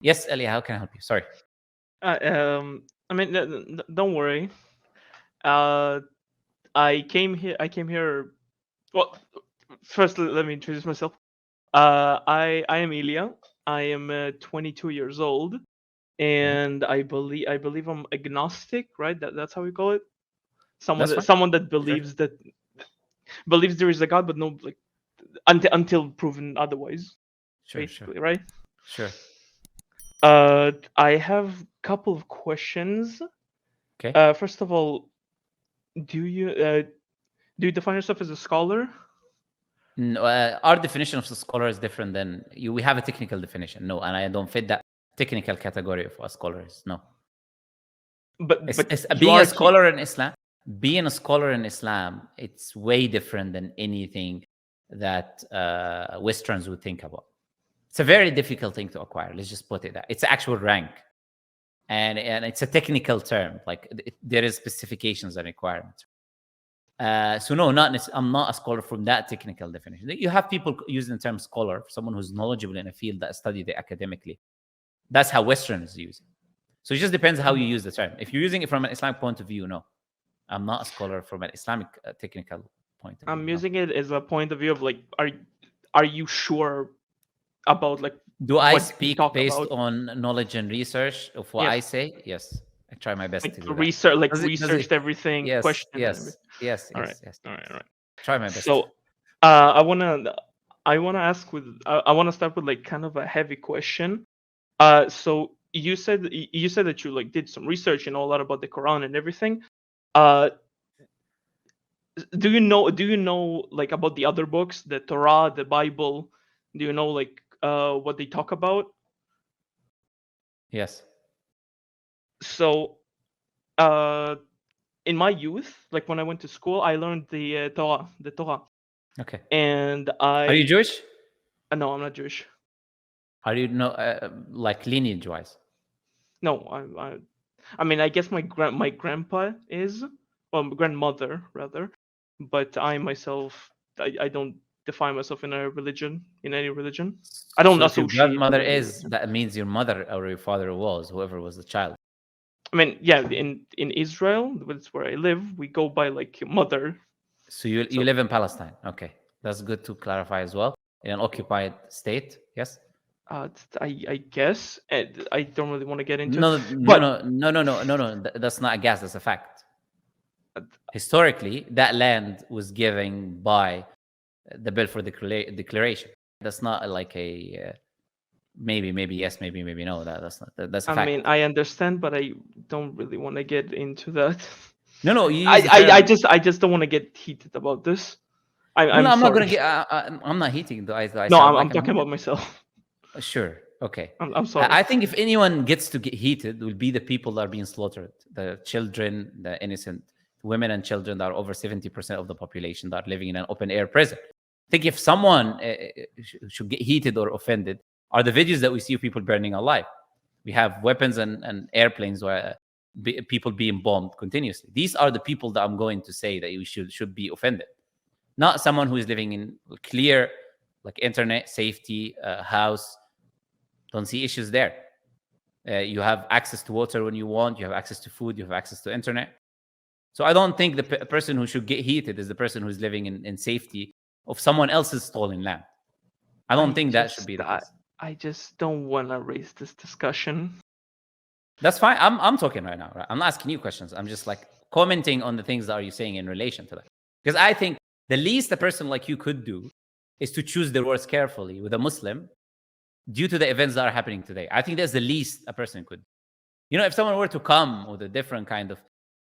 Yes, Iliya, how can I help you? Sorry. I mean, don't worry. Uh, I came here. Well, first let me introduce myself. I am Iliya. I am 22 years old, Okay, and I believe I'm agnostic, right? That's how we call it. Someone that's that fine. someone that Sure, believes there is a God, but no, like, until proven otherwise, sure, sure, basically, right? sure. I have a couple of questions. Okay. First of all, do you uh, do you define yourself as a scholar? No, our definition of the scholar is different than you. We have a technical definition. No, and I don't fit that technical category of what scholar is. No, But it's you being a are he. scholar in Islam. Being a scholar in Islam, it's way different than anything that Westerns would think about. It's a very difficult thing to acquire. Let's just put it that it's actual rank, and it's a technical term. Like there is specifications and requirements. So no, I'm not a scholar from that technical definition. You have people using the term scholar, someone who's knowledgeable in a field that studied it academically. That's how Westerns use it. So it just depends how you use the term. If you're using it from an Islamic point of view, no, I'm not a scholar from an Islamic technical point of view. I'm No. using it as a point of view of, like, are you sure about, like, Do I what you speak talk based about? on knowledge and research of what I Yes, say? Yes, I try my best like to do that. research, like Does it? Does it? researched everything, Yes, questioned and yes, everything. yes, All right, yes, yes, all right, yes. all right. Try my best. So, I wanna ask with I wanna start with, like, kind of a heavy question. So you said that you, like, did some research and know a lot about the Quran and everything. Uh, do you know like about the other books, the Torah, the Bible? Do you know, like, what they talk about? Yes. So, uh, in my youth, like when I went to school, I learned the Torah, Okay. and Are you Jewish? no, I'm not Jewish. Are you no like lineage wise? No, I mean, I guess my grandpa is, well, my grandmother rather, but I myself, I don't define myself in any religion. I don't So if your associate grandmother with any is, religion. that means your mother or your father was, whoever was the child. I mean, yeah, in Israel, that's where I live. We go by, like, mother. So you So, live in Palestine. Okay, that's good to clarify as well. In an occupied state, yes. I guess, and I don't really want to get into it, No, no, but no, no, no, no, no, no. That's not a guess. That's a fact. uh, Historically, that land was given by the bill for declaration. That's not like a maybe yes, maybe no. That's not. That's a I mean, fact. I understand, but I don't really want to get into that. No, no. You use I, the I, I term. just I just don't want to get heated about this. No, no. I'm I'm not sorry. gonna get. I'm not heating. Do I No, sound I'm like I'm talking heated? about myself. Sure. Okay. I'm sorry. I think if anyone gets to get heated, will be the people that are being slaughtered, the children, the innocent women and children that are over 70% of the population that are living in an open air prison. I think if someone should get heated or offended, are the videos that we see of people burning alive. We have weapons and airplanes where people being bombed continuously. These are the people that I'm going to say that you should be offended, not someone who is living in clear, like internet safety, house. Don't see issues there. You have access to water when you want. You have access to food. You have access to internet. So I don't think the person who should get heated is the person who's living in safety of someone else's stolen land. I don't I think that should just be the I, case. I just don't want to raise this discussion. That's fine. I'm talking right now. Right? I'm not asking you questions. I'm just like commenting on the things that are you saying in relation to that. Because I think the least a person like you could do is to choose their words carefully with a Muslim due to the events that are happening today. I think that's the least a person could. If someone were to come with a different kind of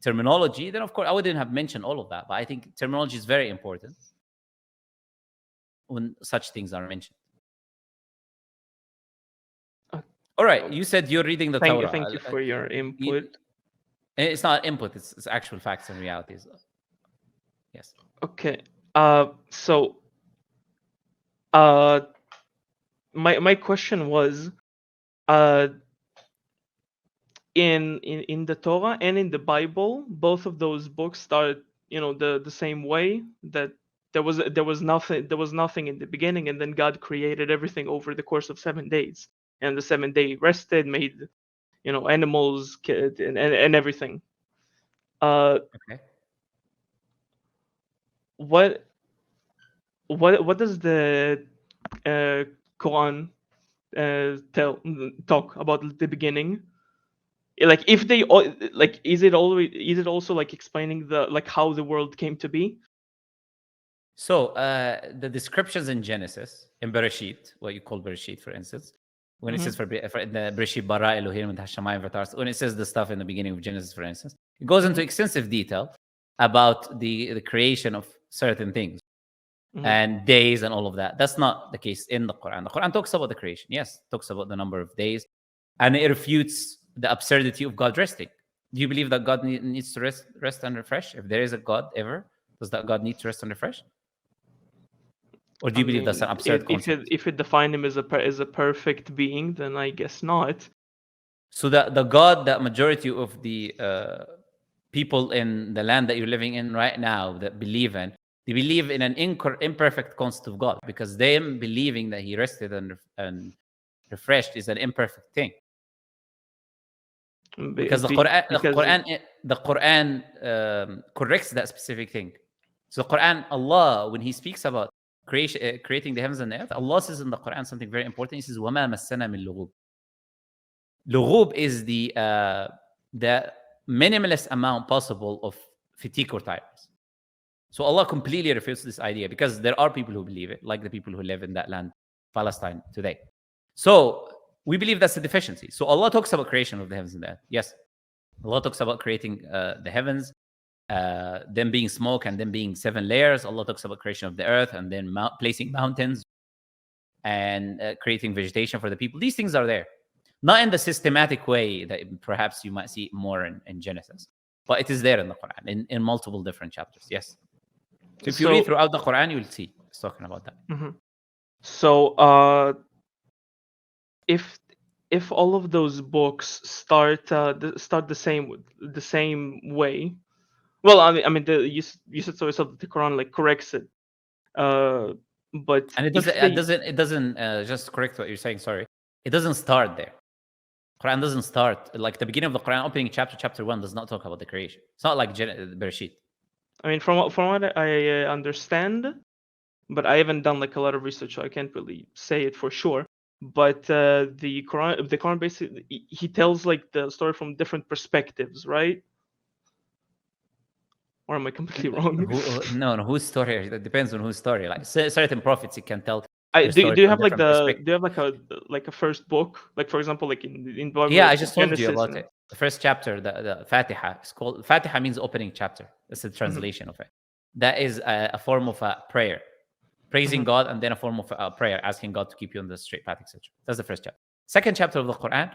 terminology, then of course I wouldn't have mentioned all of that. But I think terminology is very important when such things are mentioned. Uh, All right, uh, you said you're reading the thank you, Torah. thank you for your You- input. it's not input; it's actual facts and realities. Yes. Okay. So, uh, my question was, uh, in the Torah and in the Bible, both of those books started, the same way, that there was nothing in the beginning, and then God created everything over the course of 7 days. and the seventh day rested, made animals and everything. Okay. What does the Quran talk about the beginning? Like, if they like, is it also like explaining how the world came to be? So the descriptions in Genesis, in Bereshit, what you call Bereshit, for instance, when it says for the Bereshit bara Elohim hashamayim v'tarz, when it says the stuff in the beginning of Genesis, for instance, it goes into extensive detail about the creation of certain things and days and all of that. That's not the case in the Quran. The Quran talks about the creation. Yes, it talks about the number of days, and it refutes the absurdity of God resting. Do you believe that God needs to rest and refresh? If there is a God ever, does that God need to rest and refresh? Or do you believe that's an absurd concept? If it defined him as a perfect being, then I guess not. So the God that majority of the people in the land that you're living in right now that believe in, they believe in an imperfect concept of God, because them believing that he rested and refreshed is an imperfect thing. Because the Quran corrects that specific thing. So the Quran, Allah, when he speaks about creating the heavens and the earth, Allah says in the Quran something very important. He says, وَمَا مَسَّنَا مِن لُغُوب. Lughub is the minimalist amount possible of fatigue or tiredness. So Allah completely refutes this idea, because there are people who believe it, like the people who live in that land, Palestine, today. So we believe that's a deficiency. So Allah talks about creation of the heavens and the earth. Yes. Allah talks about creating the heavens, them being smoke and them being 7 layers. Allah talks about creation of the earth and then placing mountains and creating vegetation for the people. These things are there. Not in the systematic way that perhaps you might see more in Genesis, but it is there in the Quran in multiple different chapters. Yes. So if you read throughout the Quran, you will see it's talking about that. So if all of those books start the same way, well, I mean, you said so yourself that the Quran like corrects it, but and it doesn't just correct what you're saying. Sorry, it doesn't start there. Quran doesn't start like the beginning of the Quran. Opening chapter 1 does not talk about the creation. It's not like Bereshit. I mean, from what I understand, but I haven't done like a lot of research, so I can't really say it for sure. But the Quran basically, he tells like the story from different perspectives, right? Or am I completely wrong? No, whose story? It depends on whose story. Like certain prophets, it can tell. Do you have like a first book, like for example, like in Bible? Yeah, I just told Genesis, you about it. The first chapter, the Fatiha. It's called Fatiha, means opening chapter. That's the translation of it. That is a form of a prayer, praising God, and then a form of a prayer, asking God to keep you on the straight path, etc. That's the first chapter. Second chapter of the Quran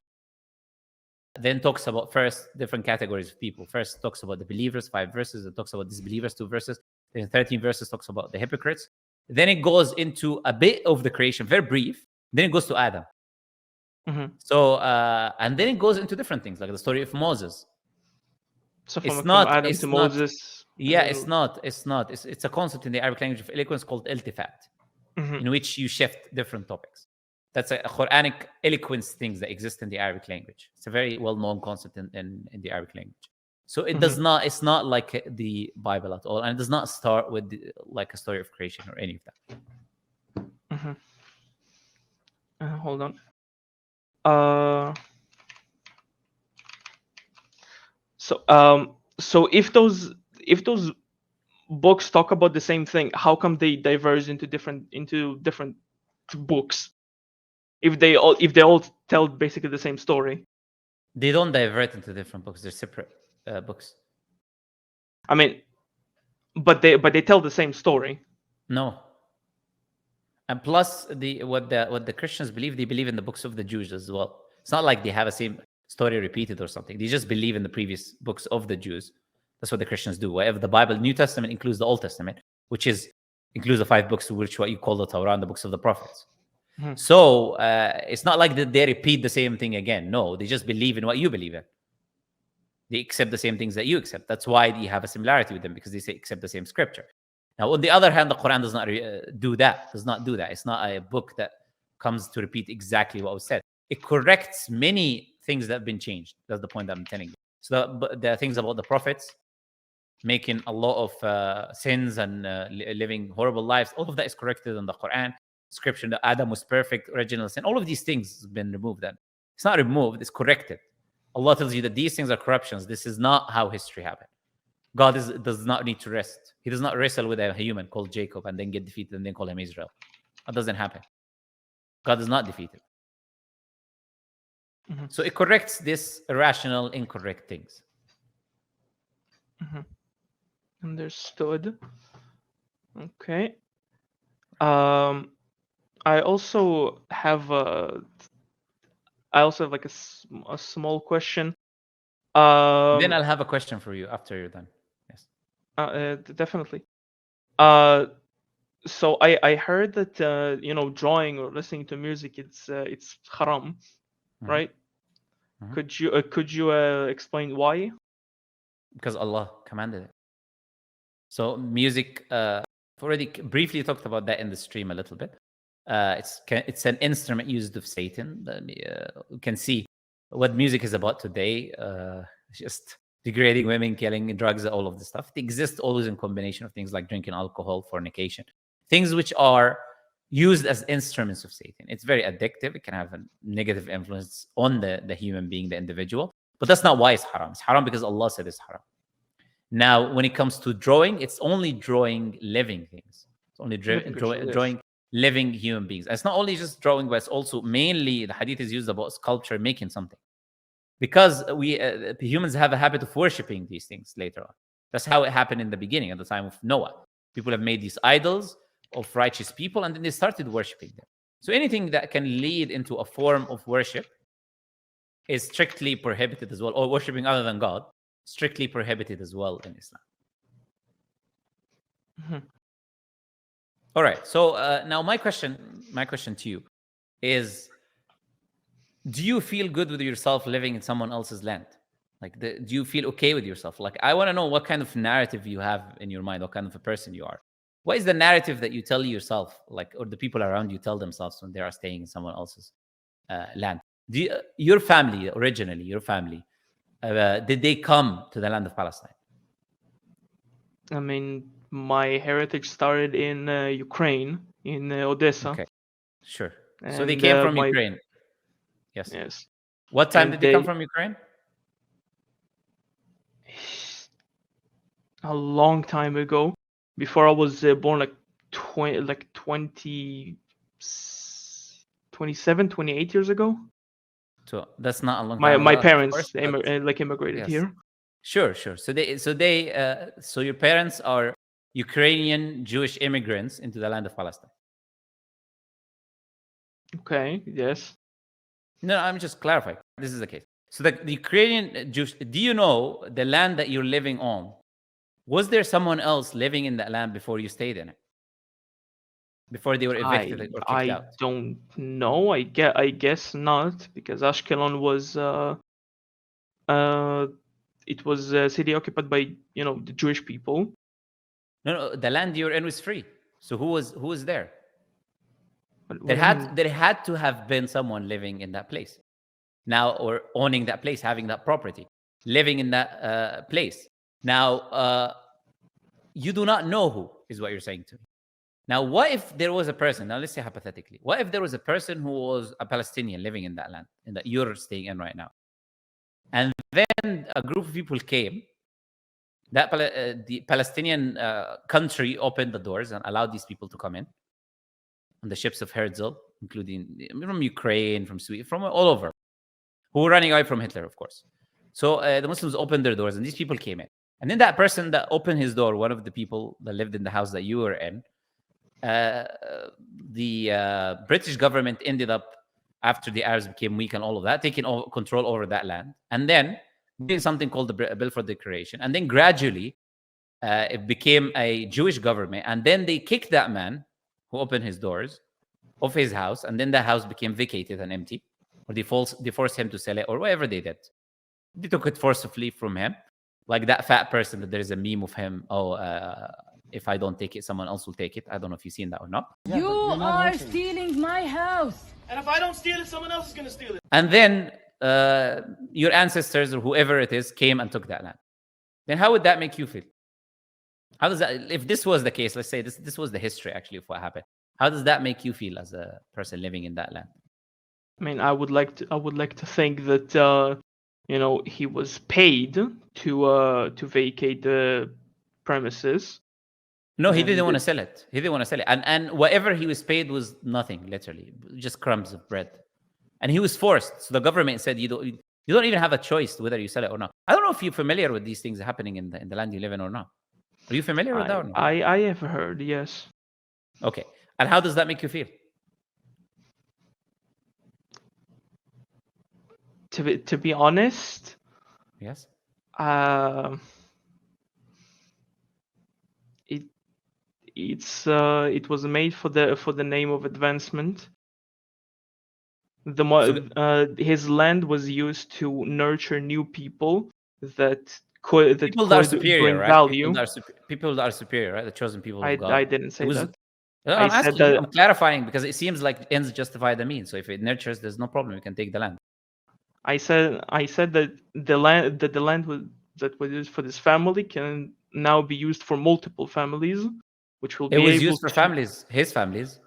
then talks about first different categories of people. First talks about the believers, 5 verses. It talks about disbelievers, 2 verses. Then 13 verses talks about the hypocrites. Then it goes into a bit of the creation, very brief. Then it goes to Adam. So and then it goes into different things, like the story of Moses. So from Adam to Moses. Yeah, it's not. It's a concept in the Arabic language of eloquence called iltifat, in which you shift different topics. That's a Quranic eloquence things that exist in the Arabic language. It's a very well-known concept in the Arabic language. So it does not. It's not like the Bible at all, and it does not start with like a story of creation or any of that. Hold on. So if those books talk about the same thing, how come they diverge into different books? If they all tell basically the same story. They don't divert into different books. They're separate books. I mean, but they tell the same story. No. And plus, what the Christians believe, they believe in the books of the Jews as well. It's not like they have the same story repeated or something. They just believe in the previous books of the Jews. That's what the Christians do. Whatever the Bible, New Testament includes the Old Testament, which includes the 5 books, which what you call the Torah and the books of the prophets. So it's not like they repeat the same thing again. No, they just believe in what you believe in. They accept the same things that you accept. That's why you have a similarity with them, because they say accept the same scripture. Now, on the other hand, the Quran does not do that. Does not do that. It's not a book that comes to repeat exactly what was said. it corrects many things that have been changed. That's the point that I'm telling you. So the things about the prophets making a lot of sins and living horrible lives, all of that is corrected in the Quran. Description that Adam was perfect, original sin, all of these things have been removed. Then it's not removed, it's corrected. Allah tells you that these things are corruptions. This is not how history happened. God does not need to rest. He does not wrestle with a human called Jacob and then get defeated and then call him Israel. That doesn't happen. God is not defeated. Mm-hmm. So it corrects this irrational, incorrect things. Mm-hmm. Understood. Okay. I also have like a small question. Then I'll have a question for you after you're done. Yes. Definitely. So I heard that drawing or listening to music it's haram, right? Mm-hmm. Could you explain why? Because Allah commanded it. So music, I've already briefly talked about that in the stream a little bit. It's an instrument used of Satan. You can see what music is about today. Just degrading women, killing, drugs, all of this stuff. It exists always in combination of things like drinking alcohol, fornication, things which are used as instruments of Satan. It's very addictive. It can have a negative influence on the human being, the individual. But that's not why it's haram. It's haram because Allah said it's haram. Now, when it comes to drawing, it's only drawing living things. It's only drawing living human beings. It's not only just drawing, but it's also mainly the hadith is used about sculpture, making something. Because we humans have a habit of worshiping these things later on. That's how it happened in the beginning, at the time of Noah. People have made these idols of righteous people, and then they started worshiping them. So anything that can lead into a form of worship is strictly prohibited as well, or worshiping other than God, strictly prohibited as well in Islam. Mm-hmm. All right. So now my question to you is, do you feel good with yourself living in someone else's land? Like, do you feel okay with yourself? Like, I want to know what kind of narrative you have in your mind, what kind of a person you are. What is the narrative that you tell yourself, like, or the people around you tell themselves when they are staying in someone else's land? Your family, originally, did they come to the land of Palestine? I mean, my heritage started in Ukraine, in Odessa. Okay, sure. And so they came from Ukraine. Yes. Yes. What time did they come from Ukraine? A long time ago, before I was born, like 27, 28 years ago. So that's not a long time. My parents immigrated here. Sure. So your parents are Ukrainian Jewish immigrants into the land of Palestine. Okay. Yes. No, I'm just clarifying. This is the case. So the Ukrainian Jewish, do you know the land that you're living on? Was there someone else living in that land before you stayed in it? Before they were evicted or kicked out? I don't know. I guess not, because Ashkelon was it was a city occupied by the Jewish people. No, the land you were in was free. So who was there? There had to have been someone living in that place now, or owning that place, having that property, living in that place. Now, you do not know who is what you're saying to me. Now, what if there was a person? Now, let's say hypothetically, what if there was a person who was a Palestinian living in that land, in that you're staying in right now, and then a group of people came. That the Palestinian country opened the doors and allowed these people to come in on the ships of Herzl, including from Ukraine, from Sweden, from all over, who were running away from Hitler, of course. So the Muslims opened their doors, and these people came in. And then that person that opened his door, one of the people that lived in the house that you were in, the British government ended up, after the Arabs became weak and all of that, taking control over that land, and then doing something called the Balfour Declaration. And then gradually, it became a Jewish government. And then they kicked that man who opened his doors of his house, and then the house became vacated and empty, or they forced him to sell it, or whatever they did. They took it forcibly from him, like that fat person that there is a meme of him. If I don't take it, someone else will take it. I don't know if you've seen that or not. You are stealing my house. And if I don't steal it, someone else is going to steal it. And then your ancestors or whoever it is came and took that land. Then how would that make you feel? How does that, if this was the case, let's say this was the history actually of what happened, how does that make you feel as a person living in that land? I mean, I would like to think that he was paid to vacate the premises. No, he didn't want to sell it. He didn't want to sell it, and whatever he was paid was nothing, literally, just crumbs of bread. And he was forced. So the government said you don't even have a choice whether you sell it or not. I don't know if you're familiar with these things happening in the land you live in or not. Are you familiar with that or not? I have heard, yes. Okay. And how does that make you feel? To be honest, yes. It was made for the name of advancement. His land was used to nurture new people that could superior, bring right? value. People that are superior, right? The chosen people of God. I didn't say that. No, I'm clarifying because it seems like ends justify the means. So if it nurtures, there's no problem. You can take the land. I said that the land that was used for this family can now be used for multiple families, which will be able used for families, his families.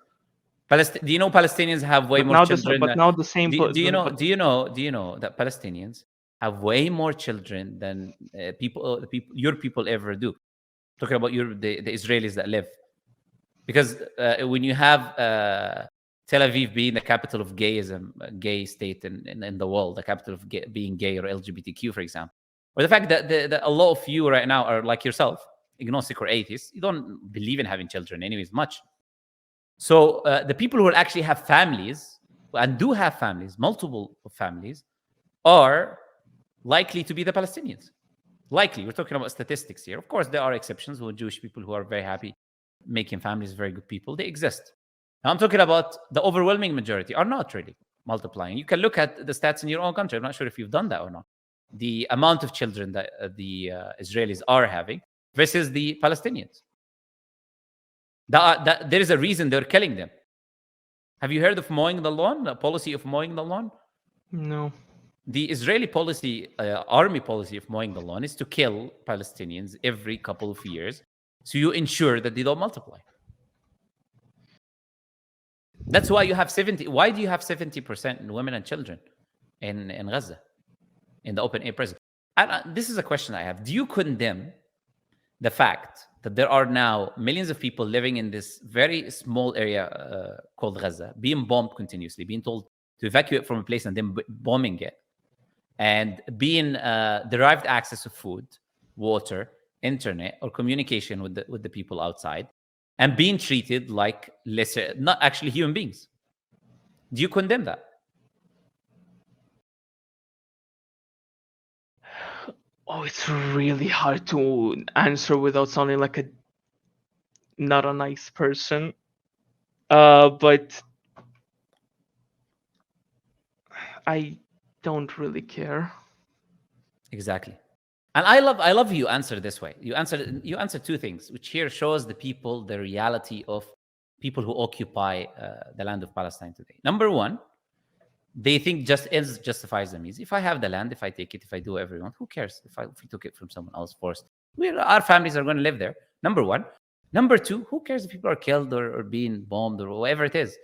Do you know Palestinians have way more children? But now the same. Do you know that Palestinians have way more children than your people ever do? Talking about the Israelis that live, because when you have Tel Aviv being the capital of gayism, gay state in the world, the capital of being gay or LGBTQ, for example, or the fact that a lot of you right now are like yourself, agnostic or atheist, you don't believe in having children anyways much. So the people who actually have families and do have families, multiple families, are likely to be the Palestinians. Likely. We're talking about statistics here. Of course, there are exceptions with Jewish people who are very happy making families, very good people. They exist. Now, I'm talking about the overwhelming majority are not really multiplying. You can look at the stats in your own country. I'm not sure if you've done that or not. The amount of children that the Israelis are having versus the Palestinians. There is a reason they're killing them. Have you heard of mowing the lawn, the policy of mowing the lawn? No. The Israeli policy, army policy of mowing the lawn is to kill Palestinians every couple of years. So you ensure that they don't multiply. That's why you have 70. Why do you have 70% in women and children in Gaza, in the open air prison? This is a question I have. Do you condemn the fact that there are now millions of people living in this very small area called Gaza, being bombed continuously, being told to evacuate from a place and then bombing it, and being derived access to food, water, internet, or communication with the people outside, and being treated like lesser, not actually human beings? Do you condemn that? Oh, it's really hard to answer without sounding like not a nice person. But I don't really care. Exactly. And I love you answer this way. You answer two things, which here shows the people the reality of people who occupy the land of Palestine today. Number one, they think just ends justifies the means. If I have the land, if I take it, if I do everyone, who cares if we took it from someone else forced? Our families are going to live there. Number one. Number two, who cares if people are killed or being bombed or whatever it is?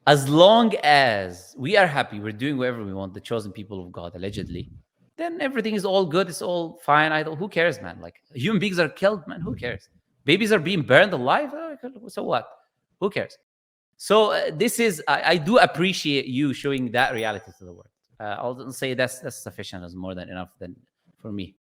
As long as we are happy, we're doing whatever we want, the chosen people of God, allegedly, then everything is all good. It's all fine. Who cares, man? Like, human beings are killed, man. Who cares? Babies are being burned alive. So what? Who cares? So this is, I do appreciate you showing that reality to the world. I'll say that's sufficient, as more than enough for me.